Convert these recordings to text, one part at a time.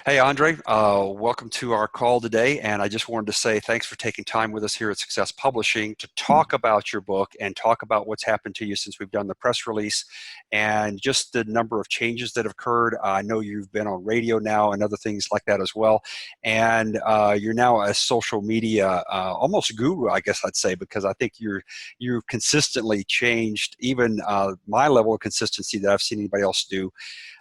Hey, Andre, welcome to our call today. And I just wanted to say thanks for taking time with us here at Success Publishing to talk about your book and talk about what's happened to you since we've done the press release and just the number of changes that have occurred. I know you've been on radio now and other things like that as well. And you're now a social media almost guru, I guess I'd say, because I think you've consistently changed even my level of consistency that I've seen anybody else do.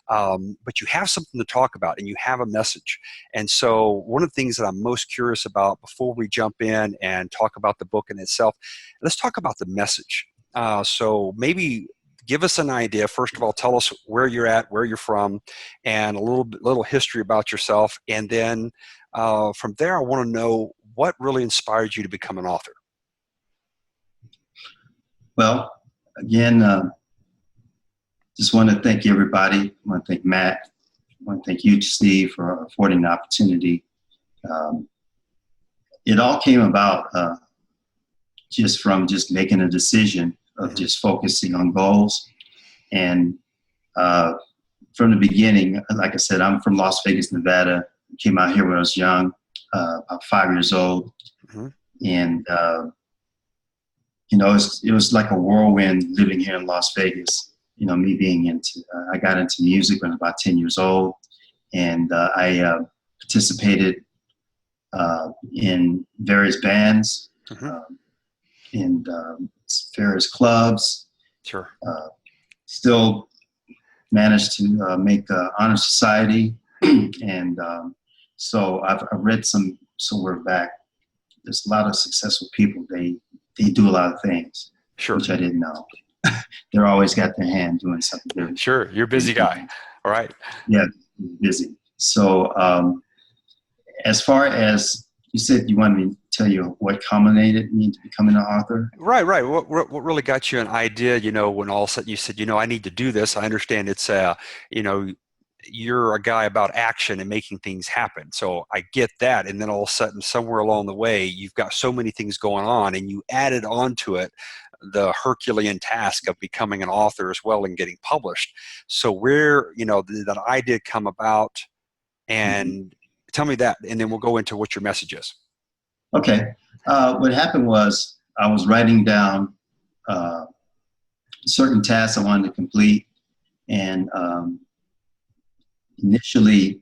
But you have something to talk about and you have a message. And so one of the things that I'm most curious about before we jump in and talk about the book in itself, let's talk about the message. So maybe give us an idea. First of all, tell us where you're at, where you're from, and a little history about yourself. And then from there, I want to know what really inspired you to become an author. Well, again, just want to thank everybody. I want to thank Matt. I want to thank you, Steve, for affording the opportunity. It all came about just from making a decision of just focusing on goals. And from the beginning, like I said, I'm from Las Vegas, Nevada. Came out here when I was young, about 5 years old. And, you know, it was like a whirlwind living here in Las Vegas. You know, me being I got into music when I was about 10 years old, and I participated in various bands, in various clubs. Sure. Still managed to make honor society, and so I've read somewhere back. There's a lot of successful people. They do a lot of things, sure, which I didn't know. They're always got their hand doing something different. Sure, you're a busy guy. All right. Yeah, busy. So as far as you said, you wanted me to tell you what culminated me to becoming an author? Right. What really got you an idea, you know, when all of a sudden you said, you know, I need to do this. I understand it's, you know, you're a guy about action and making things happen. So I get that. And then all of a sudden, somewhere along the way, you've got so many things going on and you added onto it the Herculean task of becoming an author as well and getting published. So where, you know, did that idea come about? And tell me that, and then we'll go into what your message is. Okay. What happened was I was writing down certain tasks I wanted to complete, and initially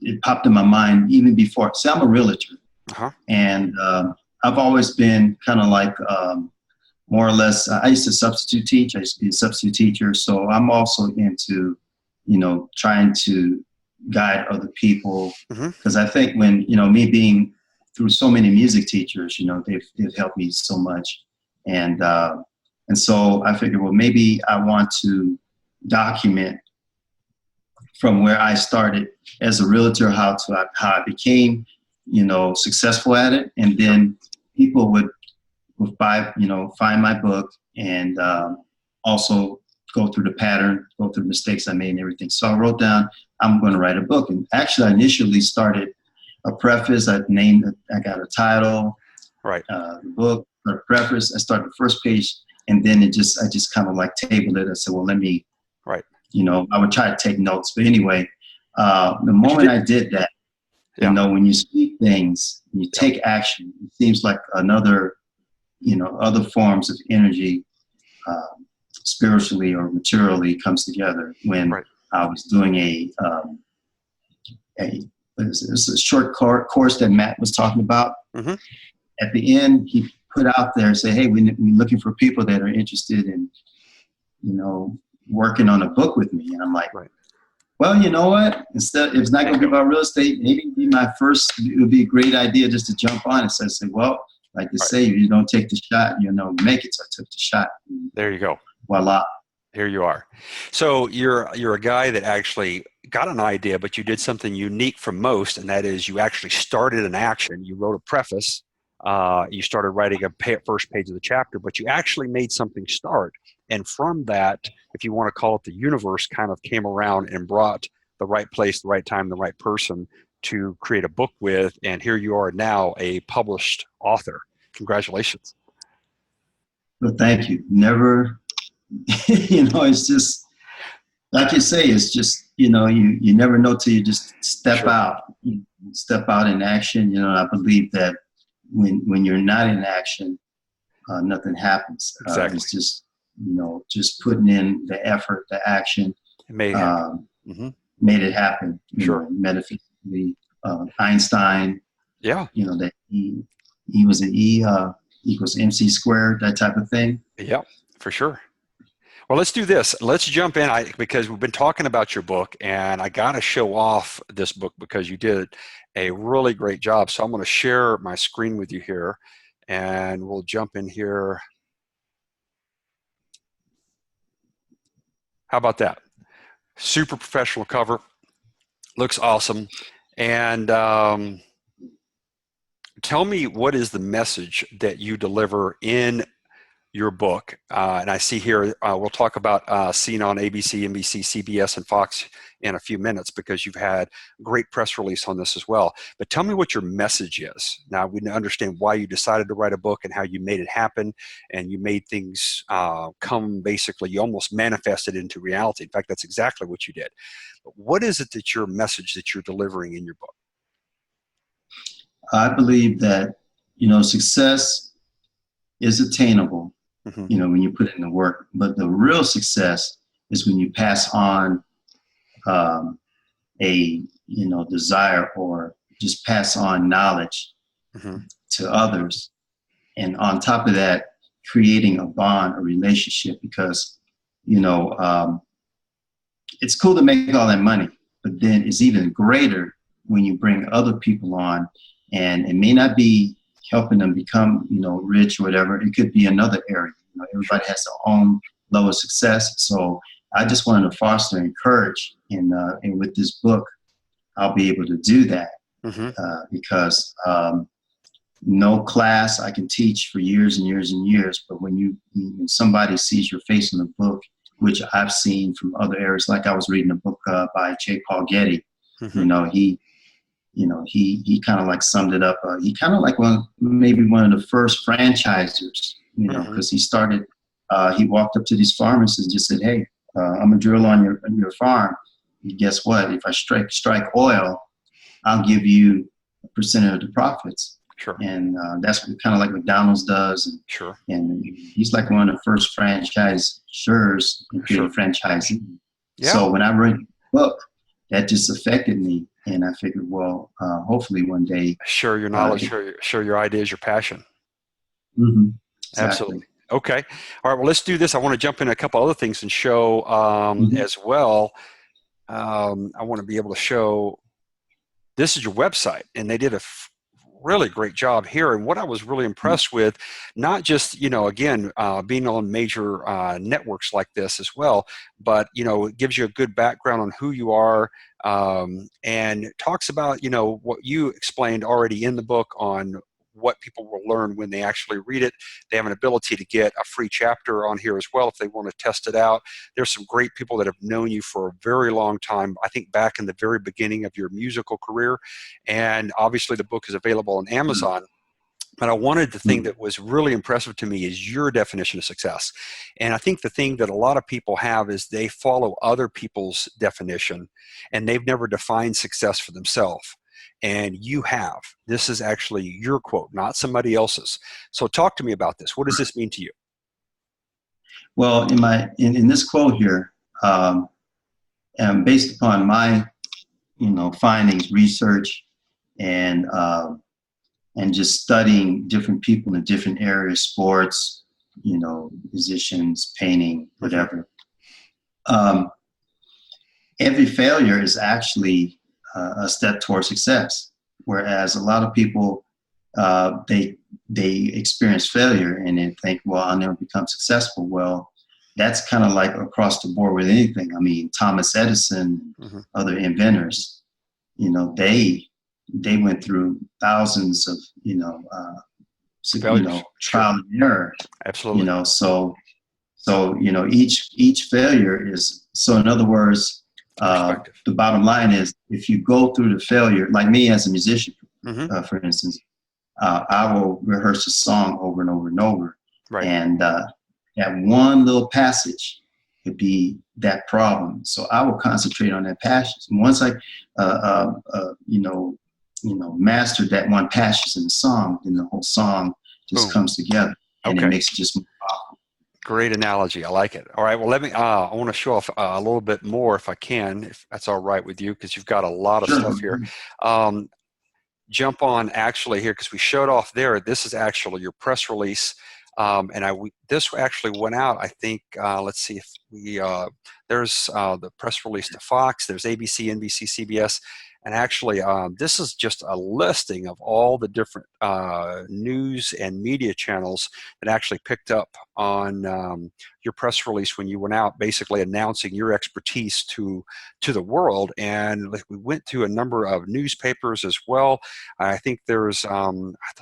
it popped in my mind even before. See, I'm a realtor, and I've always been kind of like more or less, I used to substitute teach. I used to be a substitute teacher. So I'm also into, you know, trying to guide other people. Because I think when, you know, me being through so many music teachers, you know, they've helped me so much. And so I figured, well, maybe I want to document from where I started as a realtor, how I became, you know, successful at it. And then people would buy, you know, find my book and also go through the pattern, go through the mistakes I made and everything. So I wrote down, I'm going to write a book. And actually I initially started a preface. I got a title, the book, a preface. I started the first page, and then I just kind of like tabled it. I said, well, let me, you know, I would try to take notes. But anyway, the moment I did that, you know, when you speak things, you take action, it seems like another, you know, other forms of energy, spiritually or materially comes together. When I was doing it's a short course that Matt was talking about. At the end, he put out there, say, hey, we're looking for people that are interested in, you know, working on a book with me. And I'm like, well, you know what? Instead, if it's not going to be about real estate, maybe it would be a great idea just to jump on it. So I said, well, like they say, if you don't take the shot, you know, you make it. So I took the shot. There you go. Voila. Here you are. So you're a guy that actually got an idea, but you did something unique from most, and that is you actually started an action. You wrote a preface. You started writing a first page of the chapter, but you actually made something start. And from that, if you want to call it, the universe kind of came around and brought the right place, the right time, the right person to create a book with. And here you are now, a published author. Congratulations. Well, thank you. Never, you know, it's just, like you say, it's just you never know till you just step Sure. out, step out in action. I believe that when you're not in action, nothing happens. Exactly. It's just, just putting in the effort, the action, It may happen. um, Mm-hmm. made it happen. Sure. Metaphysically, Einstein, Yeah. that E was an E equals MC squared, that type of thing. Yeah, for sure. Well, let's do this. Let's jump in because we've been talking about your book, and I got to show off this book because you did a really great job. So I'm going to share my screen with you here, and we'll jump in here. How about that? Super professional cover. Looks awesome. And tell me, what is the message that you deliver in your book? And I see here, we'll talk about seen on ABC, NBC, CBS, and Fox in a few minutes because you've had great press release on this as well. But tell me what your message is. Now, we understand why you decided to write a book and how you made it happen, and you made things come, basically, you almost manifested into reality. In fact, that's exactly what you did. But what is it that your message that you're delivering in your book? I believe that, success is attainable, Mm-hmm. when you put in the work. But the real success is when you pass on a, desire, or just pass on knowledge Mm-hmm. to others. And on top of that, creating a bond, a relationship, because, it's cool to make all that money, but then it's even greater when you bring other people on, and it may not be helping them become, rich or whatever. It could be another area. Everybody has their own level of success. So I just wanted to foster and encourage, and with this book, I'll be able to do that. Mm-hmm. Because no class I can teach for years and years and years, but when somebody sees your face in the book, which I've seen from other areas, like I was reading a book by J. Paul Getty. Mm-hmm. He kind of like summed it up. He kind of like maybe one of the first franchisers, because he started. He walked up to these farmers and just said, "Hey, I'm a drill on your farm. And guess what? If I strike oil, I'll give you a percentage of the profits." Sure. And that's kind of like McDonald's does. And, Sure. And he's like one of the first franchisors and creating franchising. Yeah. So when I read the book, that just affected me. And I figured, well, hopefully one day. Share your knowledge, share your ideas, your passion. Mm-hmm, exactly. Absolutely. Okay. All right. Well, let's do this. I want to jump in a couple other things and show as well. I want to be able to show, this is your website, and they did a really great job here. And what I was really impressed with, not just, again, being on major networks like this as well, but, it gives you a good background on who you are, and talks about, what you explained already in the book on what people will learn when they actually read it. They have an ability to get a free chapter on here as well if they want to test it out. There's some great people that have known you for a very long time, I think back in the very beginning of your musical career. And obviously the book is available on Amazon. But I wanted, the thing that was really impressive to me is your definition of success. And I think the thing that a lot of people have is they follow other people's definition, and they've never defined success for themselves. And you have. This is actually your quote, not somebody else's. So talk to me about this. What does this mean to you? Well, in this quote here, and based upon my, findings, research, and just studying different people in different areas, sports, musicians, painting, whatever. Every failure is actually a step towards success. Whereas a lot of people, they experience failure and they think, well, I'll never become successful. Well, that's kind of like across the board with anything. I mean, Thomas Edison, other inventors, they went through thousands of, trial and error. Absolutely. So each failure is, so in other words, the bottom line is, if you go through the failure, like me as a musician, for instance, I will rehearse a song over and over and over. Right. And that one little passage could be that problem. So I will concentrate on that passion. And once I, mastered that one passion in the song, then the whole song just Boom. comes together, and Okay. it makes it just more powerful. Great analogy. I like it. All right. Well, let me, I want to show off a little bit more if I can, if that's all right with you, because you've got a lot of Sure. stuff here. Jump on actually here, because we showed off there. This is actually your press release. This actually went out, I think, let's see if we, there's the press release to Fox, there's ABC, NBC, CBS, and actually this is just a listing of all the different news and media channels that actually picked up on your press release when you went out, basically announcing your expertise to the world. And we went to a number of newspapers as well. I think there's, I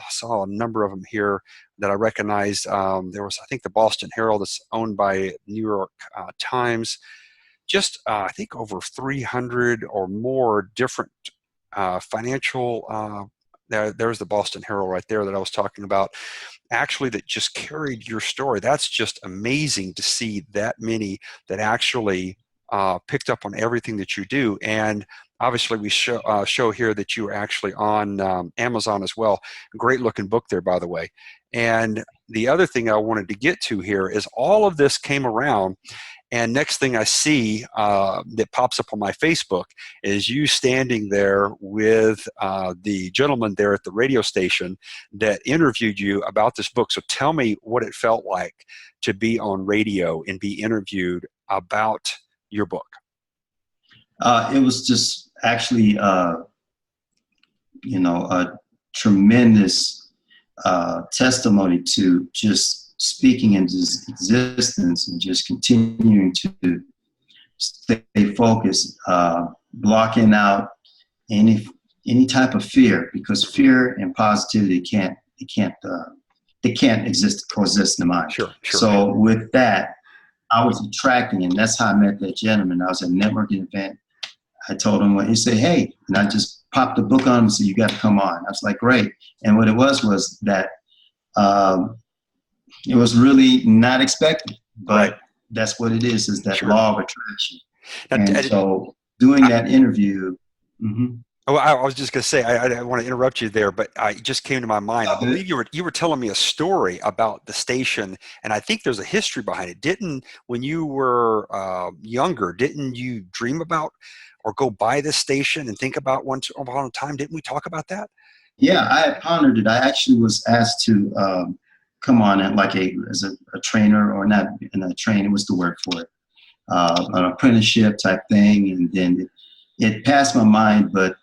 saw a number of them here that I recognized. There was, I think, the Boston Herald, that's owned by New York Times. Just, I think, over 300 or more different financial, there's the Boston Herald right there that I was talking about, actually, that just carried your story. That's just amazing to see that many that actually picked up on everything that you do. And obviously we show here that you are actually on Amazon as well. Great looking book there, by the way. And the other thing I wanted to get to here is all of this came around, and next thing I see that pops up on my Facebook is you standing there with the gentleman there at the radio station that interviewed you about this book. So tell me what it felt like to be on radio and be interviewed about your book. It was just actually, a tremendous testimony to just speaking into existence and just continuing to stay focused, blocking out any type of fear, because fear and positivity can't coexist in the mind. Sure. So with that, I was attracting, and that's how I met that gentleman. I was at a networking event. I told him, he said, hey, and I just popped the book on him and said, you got to come on. I was like, great. And what it was that it was really not expected, but that's what it is that law of attraction. And so doing that interview. Oh, I was just going to say, I want to interrupt you there, but it just came to my mind. I believe you were telling me a story about the station, and I think there's a history behind it. When you were younger, didn't you dream about or go by this station and think about once upon a time? Didn't we talk about that? Yeah, I had pondered it. I actually was asked to come on as a trainer, or not in a train, what's the word for it? An apprenticeship type thing. And then it passed my mind, but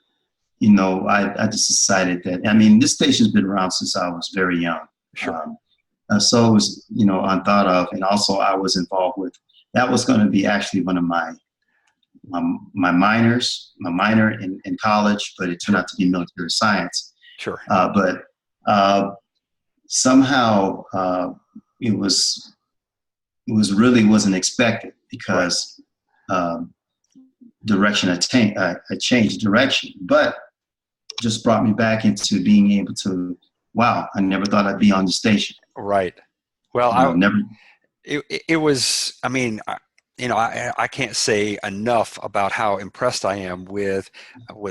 I just decided that, this station's been around since I was very young. Sure. So it was, unthought of. And also I was involved with, that was going to be actually one of my minor in college, but it turned out to be military science. Sure. But somehow it wasn't expected, because direction, I changed direction, but just brought me back into being able to, wow, I never thought I'd be on the station. Right. Well, it was, I can't say enough about how impressed I am with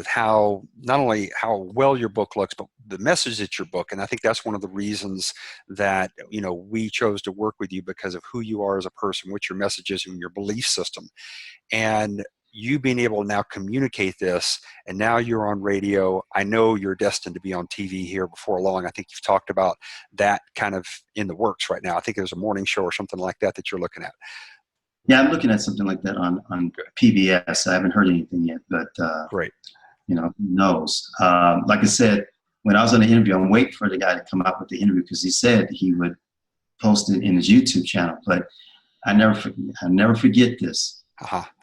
how, not only how well your book looks, but the message that your book. And I think that's one of the reasons that, we chose to work with you, because of who you are as a person, what your message is, and your belief system. And you being able to now communicate this, and now you're on radio. I know you're destined to be on TV here before long. I think you've talked about that kind of in the works right now. I think there's a morning show or something like that you're looking at. Yeah, I'm looking at something like that on PBS. I haven't heard anything yet, but great. Who knows? Like I said, when I was on the interview, I'm waiting for the guy to come out with the interview, because he said he would post it in his YouTube channel. But I never forget this.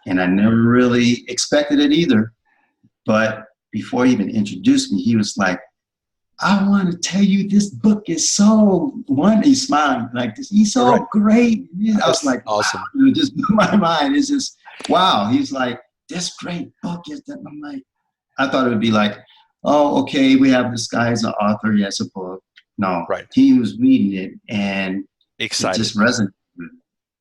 And I never really expected it either. But before he even introduced me, he was like, I want to tell you, this book is so he's smiling like this. He's so great. I was like, awesome. Wow. It just blew my mind. It's just, wow. He's like, this great book is that. I'm like, I thought it would be like, oh, okay, we have this guy as an author. He has a book. No, he was reading it, and excited. It just resonated.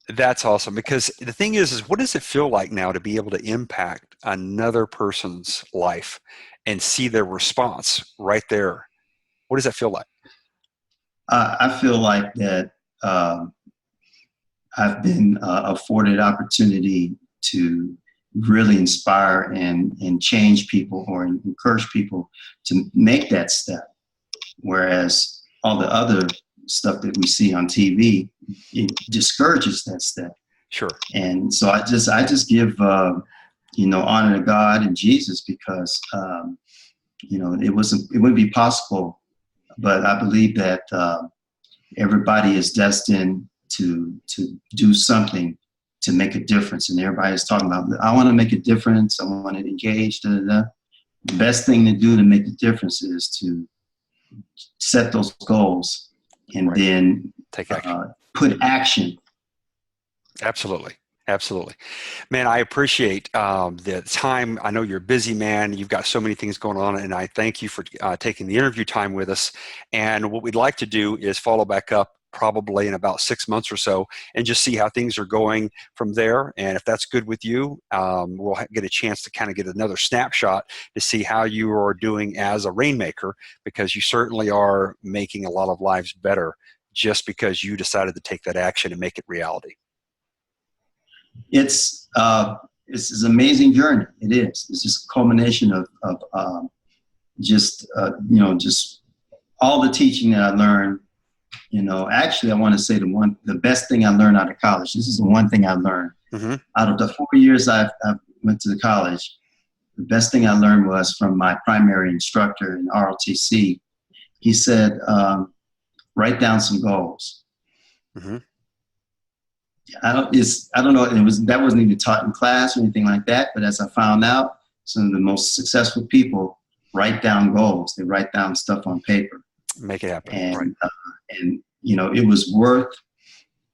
That's awesome, because the thing is what does it feel like now to be able to impact another person's life and see their response right there? What does that feel like? I feel like that I've been afforded opportunity to really inspire and change people or encourage people to make that step. Whereas all the other stuff that we see on TV, it discourages that step. Sure. And so I just give, honor to God and Jesus, because, it wouldn't be possible, but I believe that everybody is destined to do something to make a difference. And everybody's talking about, I want to make a difference. I want to engage. Da, da, da. The best thing to do to make a difference is to set those goals and right. then take action. Put action. Absolutely. Absolutely. Man, I appreciate the time. I know you're a busy man. You've got so many things going on, and I thank you for taking the interview time with us. And what we'd like to do is follow back up probably in about 6 months or so and just see how things are going from there. And if that's good with you, we'll get a chance to kind of get another snapshot to see how you are doing as a rainmaker, because you certainly are making a lot of lives better just because you decided to take that action and make it reality. It's an amazing journey. It is. It's just a culmination of just all the teaching that I learned. Actually, I want to say the best thing I learned out of college. This is the one thing I learned out of the 4 years I went to the college. The best thing I learned was from my primary instructor in ROTC. He said, write down some goals. Mm-hmm. I don't know. That wasn't even taught in class or anything like that. But as I found out, some of the most successful people write down goals. They write down stuff on paper. Make it happen. And right. It was worth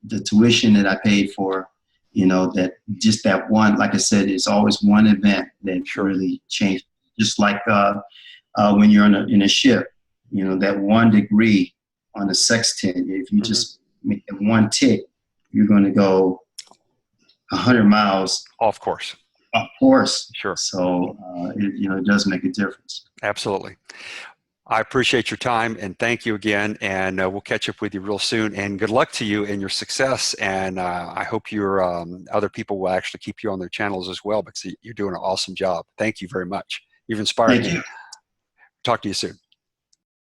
the tuition that I paid for. That just that one, like I said, it's always one event that really changed. Just like when you're in a ship, that 1 degree on a sextant. If you just make it one tick, you're going to go 100 miles. Off course. Of course. Sure. So, it does make a difference. Absolutely. I appreciate your time, and thank you again. And we'll catch up with you real soon. And good luck to you in your success. And I hope your other people will actually keep you on their channels as well, because you're doing an awesome job. Thank you very much. You've inspired me. Thank you. Talk to you soon.